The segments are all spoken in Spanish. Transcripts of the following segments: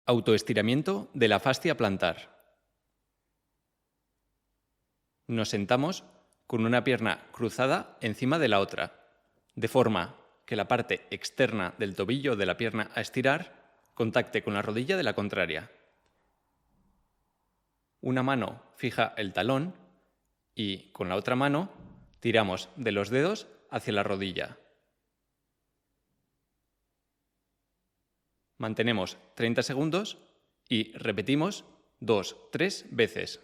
Autoestiramiento de la fascia plantar. Nos sentamos con una pierna cruzada encima de la otra, de forma que la parte externa del tobillo de la pierna a estirar contacte con la rodilla de la contraria. Una mano fija el talón y con la otra mano tiramos de los dedos hacia la rodilla. Mantenemos 30 segundos y repetimos 2-3 veces.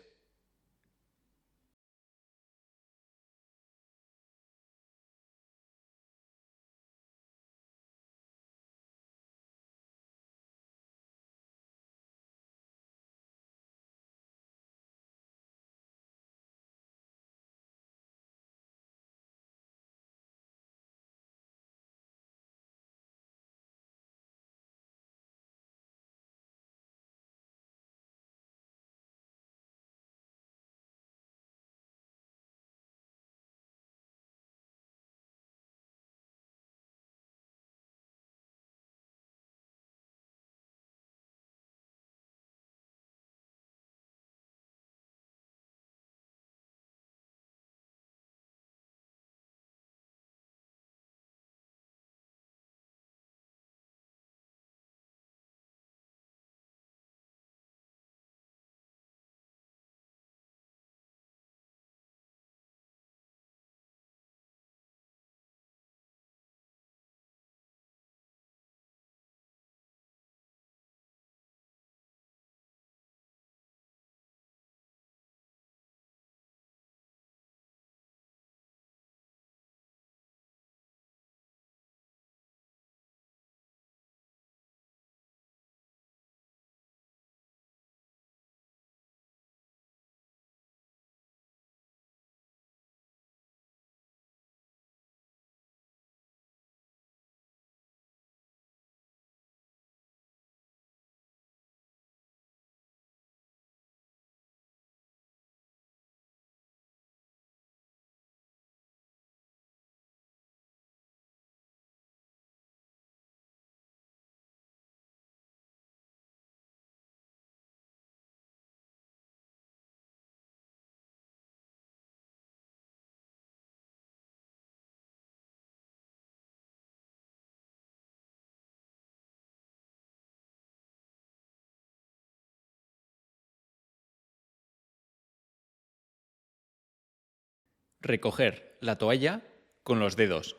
Recoger la toalla con los dedos.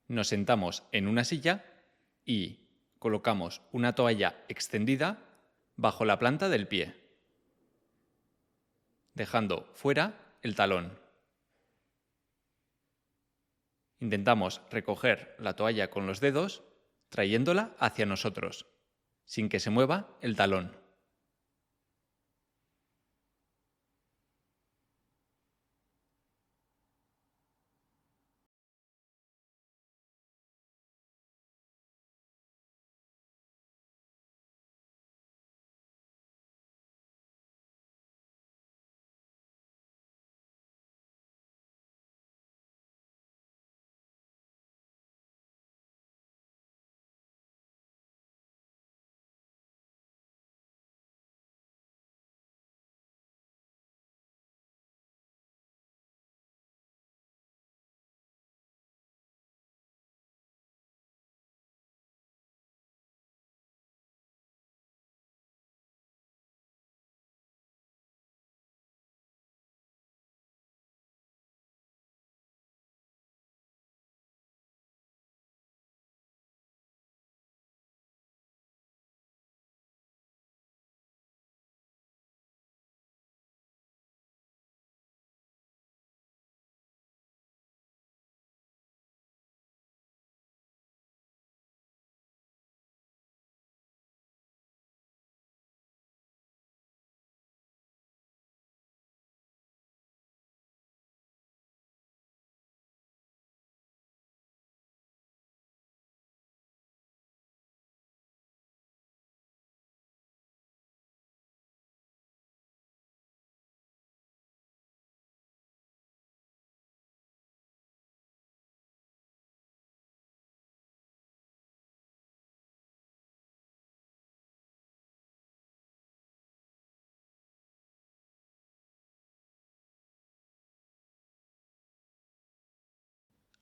Nos sentamos en una silla y colocamos una toalla extendida bajo la planta del pie, dejando fuera el talón. Intentamos recoger la toalla con los dedos, trayéndola hacia nosotros, sin que se mueva el talón.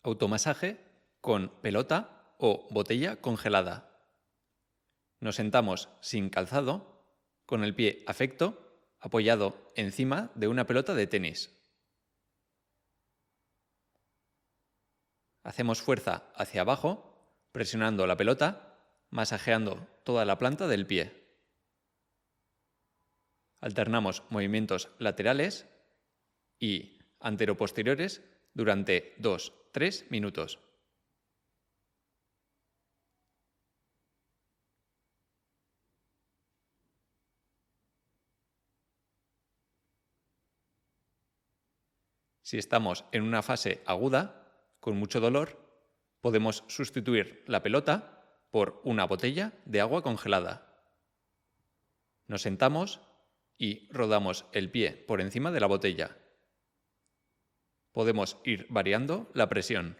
Automasaje con pelota o botella congelada. Nos sentamos sin calzado, con el pie afecto, apoyado encima de una pelota de tenis. Hacemos fuerza hacia abajo, presionando la pelota, masajeando toda la planta del pie. Alternamos movimientos laterales y anteroposteriores durante 2-3 minutos. Si estamos en una fase aguda, con mucho dolor, podemos sustituir la pelota por una botella de agua congelada. Nos sentamos y rodamos el pie por encima de la botella. Podemos ir variando la presión.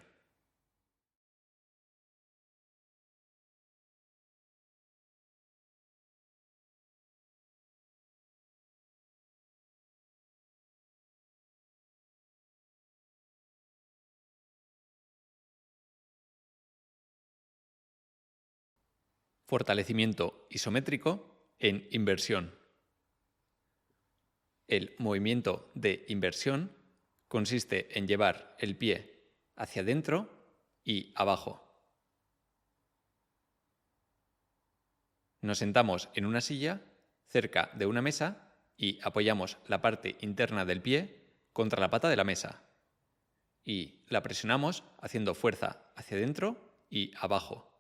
Fortalecimiento isométrico en inversión. El movimiento de inversión consiste en llevar el pie hacia adentro y abajo. Nos sentamos en una silla cerca de una mesa y apoyamos la parte interna del pie contra la pata de la mesa y la presionamos haciendo fuerza hacia adentro y abajo.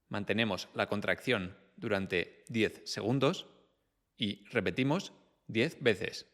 Mantenemos la contracción durante 10 segundos y repetimos 10 veces.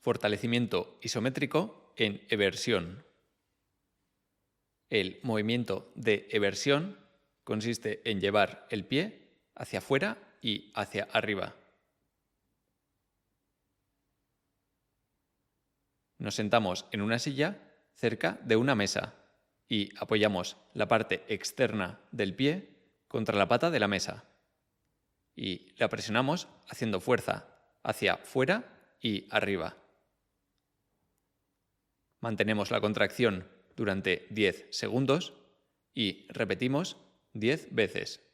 Fortalecimiento isométrico en eversión. El movimiento de eversión consiste en llevar el pie hacia afuera y hacia arriba. Nos sentamos en una silla cerca de una mesa y apoyamos la parte externa del pie contra la pata de la mesa y la presionamos haciendo fuerza hacia fuera y arriba. Mantenemos la contracción durante 10 segundos y repetimos 10 veces.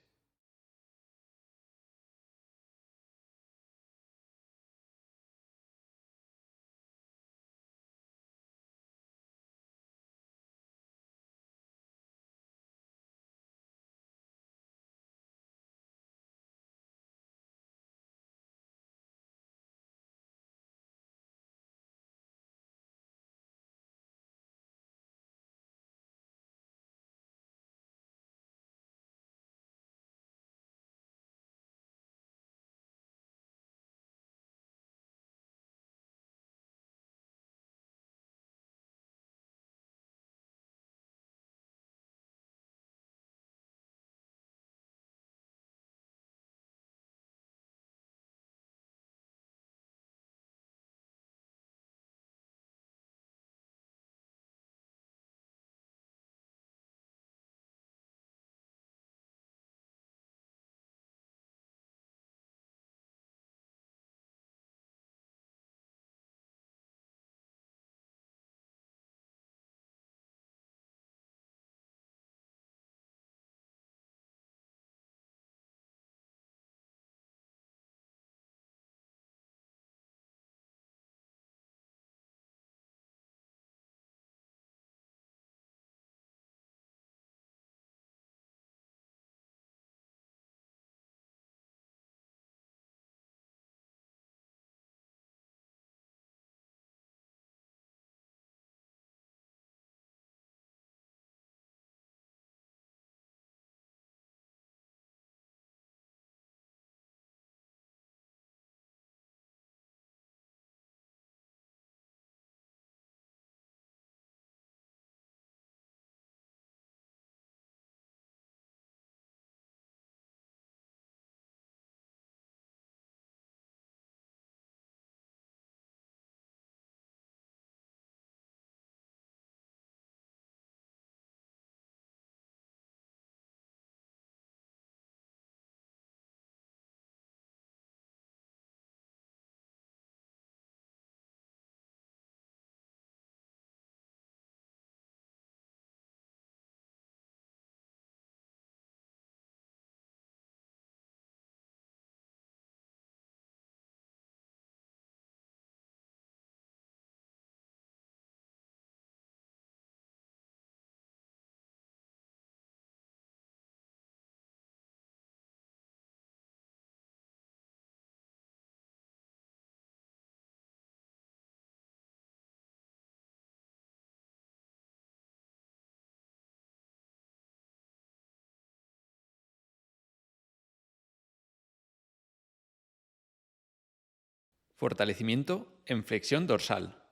Fortalecimiento en flexión dorsal.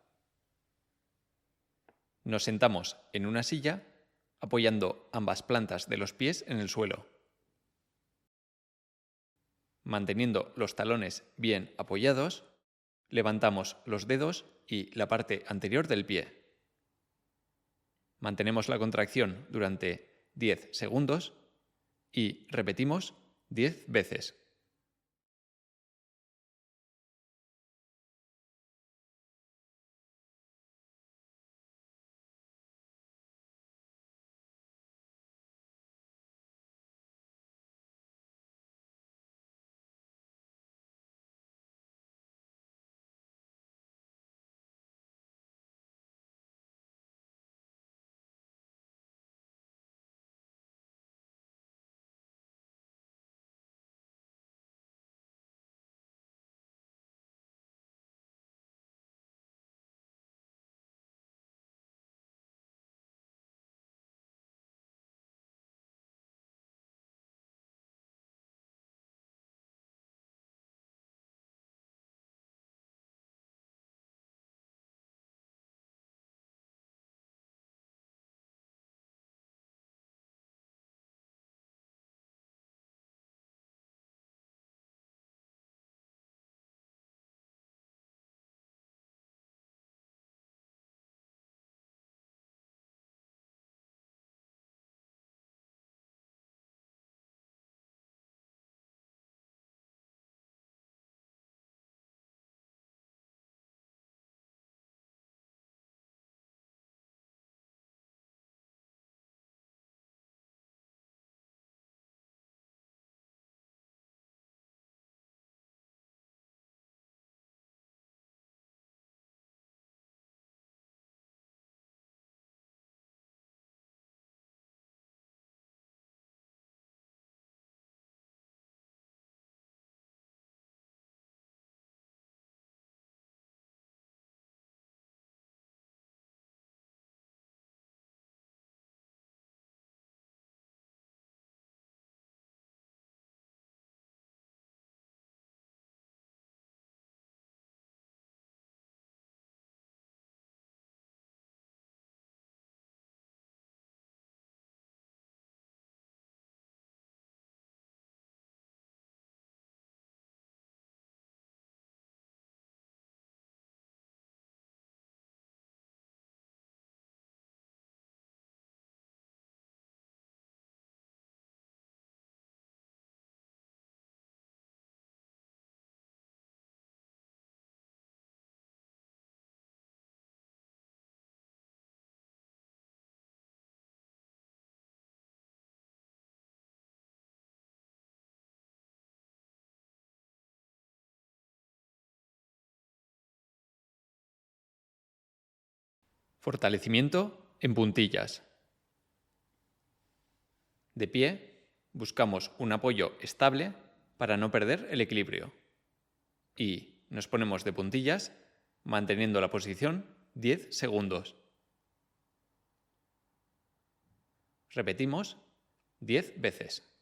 Nos sentamos en una silla apoyando ambas plantas de los pies en el suelo, manteniendo los talones bien apoyados. Levantamos los dedos y la parte anterior del pie. Mantenemos la contracción durante 10 segundos y repetimos 10 veces. Fortalecimiento en puntillas. De pie, buscamos un apoyo estable para no perder el equilibrio. Y nos ponemos de puntillas manteniendo la posición 10 segundos. Repetimos 10 veces.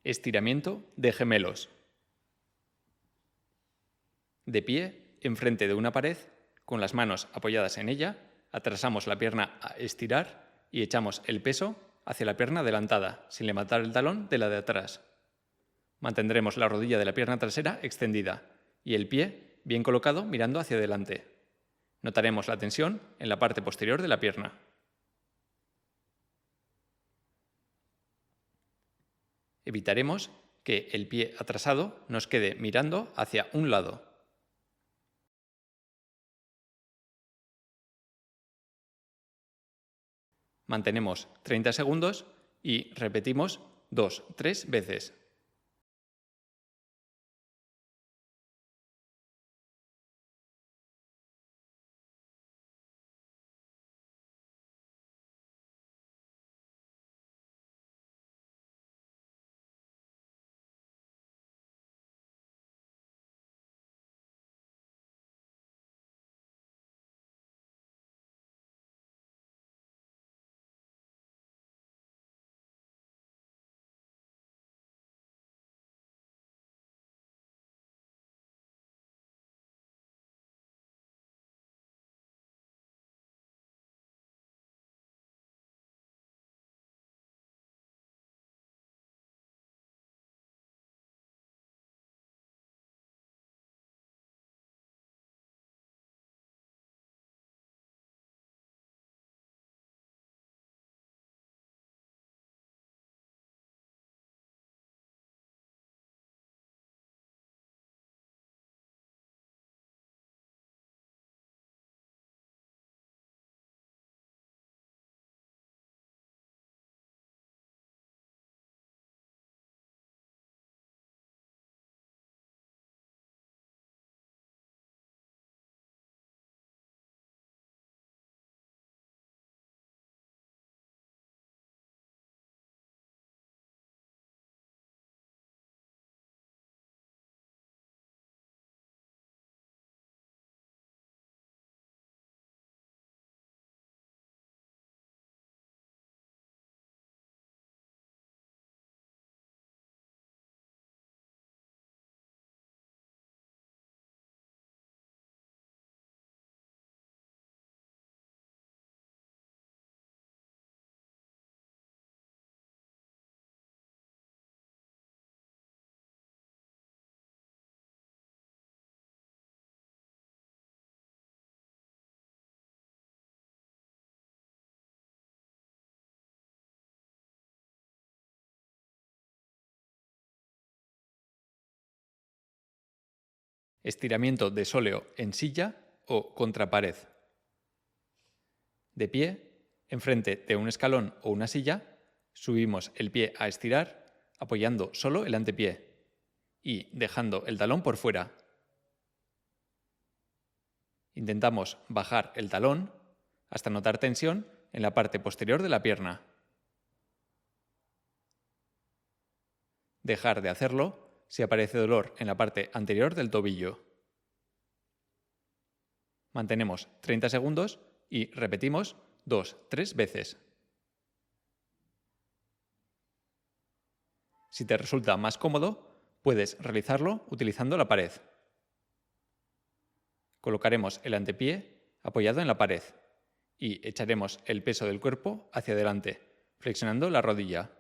Estiramiento de gemelos. De pie, enfrente de una pared, con las manos apoyadas en ella, atrasamos la pierna a estirar y echamos el peso hacia la pierna adelantada, sin levantar el talón de la de atrás. Mantendremos la rodilla de la pierna trasera extendida y el pie bien colocado mirando hacia adelante. Notaremos la tensión en la parte posterior de la pierna. Evitaremos que el pie atrasado nos quede mirando hacia un lado. Mantenemos 30 segundos y repetimos 2-3 veces. Estiramiento de sóleo en silla o contra pared. De pie, enfrente de un escalón o una silla, subimos el pie a estirar apoyando solo el antepié y dejando el talón por fuera. Intentamos bajar el talón hasta notar tensión en la parte posterior de la pierna. Dejar de hacerlo si aparece dolor en la parte anterior del tobillo. Mantenemos 30 segundos y repetimos 2-3 veces. Si te resulta más cómodo, puedes realizarlo utilizando la pared. Colocaremos el antepié apoyado en la pared y echaremos el peso del cuerpo hacia adelante, flexionando la rodilla.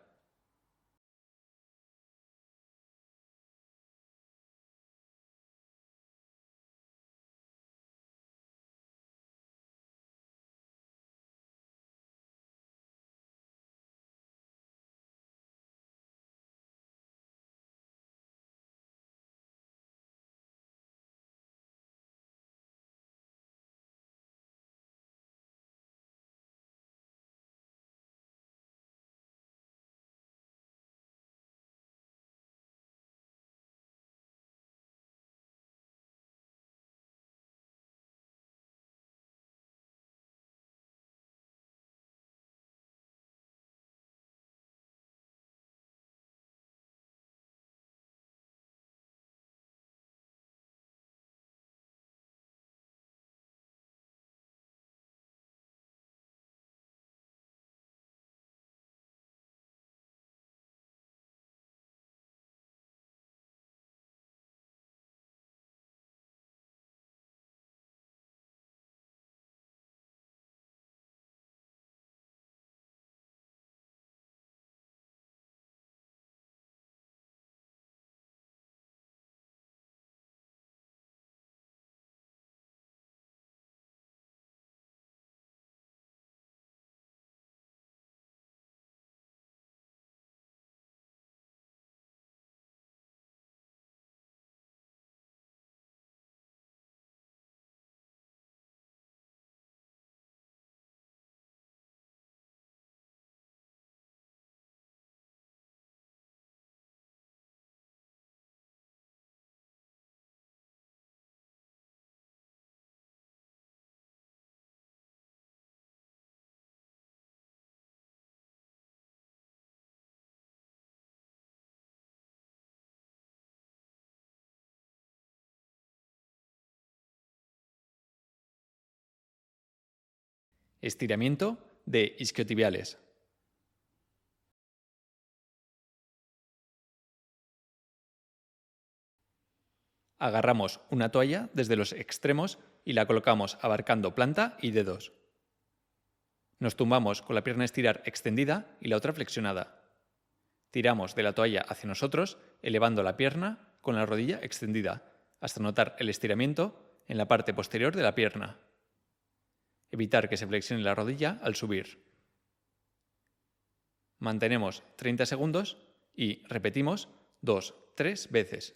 Estiramiento de isquiotibiales. Agarramos una toalla desde los extremos y la colocamos abarcando planta y dedos. Nos tumbamos con la pierna estirar extendida y la otra flexionada. Tiramos de la toalla hacia nosotros, elevando la pierna con la rodilla extendida, hasta notar el estiramiento en la parte posterior de la pierna. Evitar que se flexione la rodilla al subir. Mantenemos 30 segundos y repetimos 2-3 veces.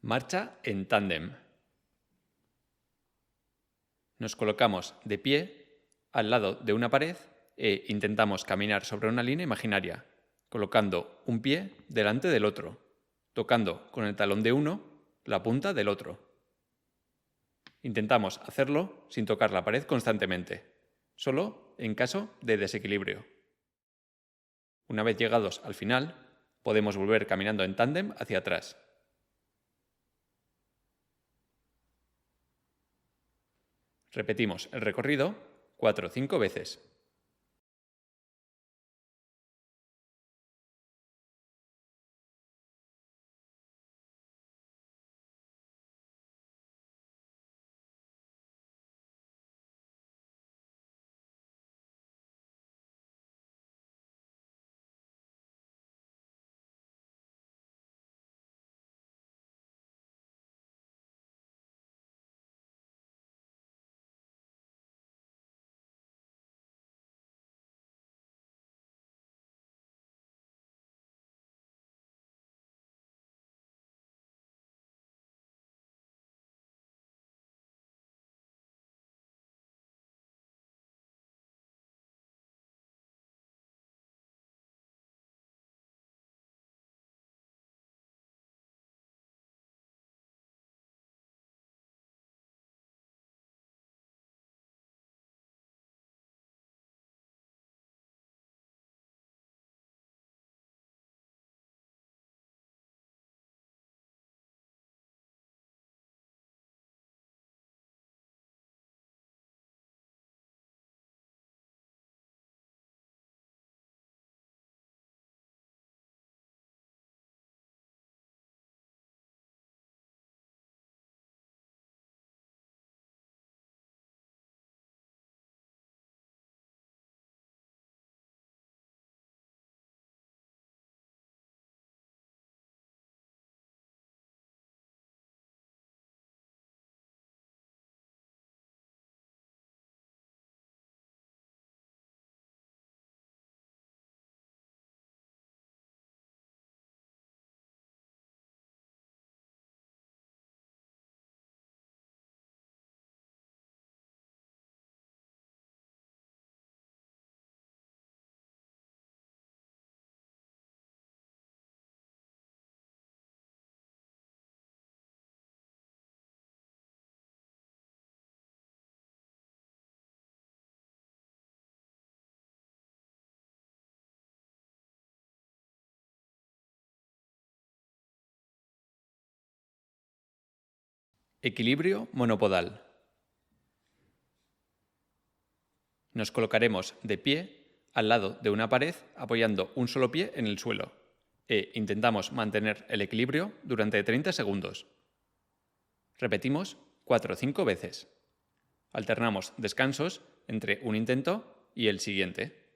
Marcha en tándem. Nos colocamos de pie al lado de una pared e intentamos caminar sobre una línea imaginaria, colocando un pie delante del otro, tocando con el talón de uno la punta del otro. Intentamos hacerlo sin tocar la pared constantemente, solo en caso de desequilibrio. Una vez llegados al final, podemos volver caminando en tándem hacia atrás. Repetimos el recorrido 4 o 5 veces. Equilibrio monopodal. Nos colocaremos de pie al lado de una pared apoyando un solo pie en el suelo e intentamos mantener el equilibrio durante 30 segundos. Repetimos 4 o 5 veces. Alternamos descansos entre un intento y el siguiente.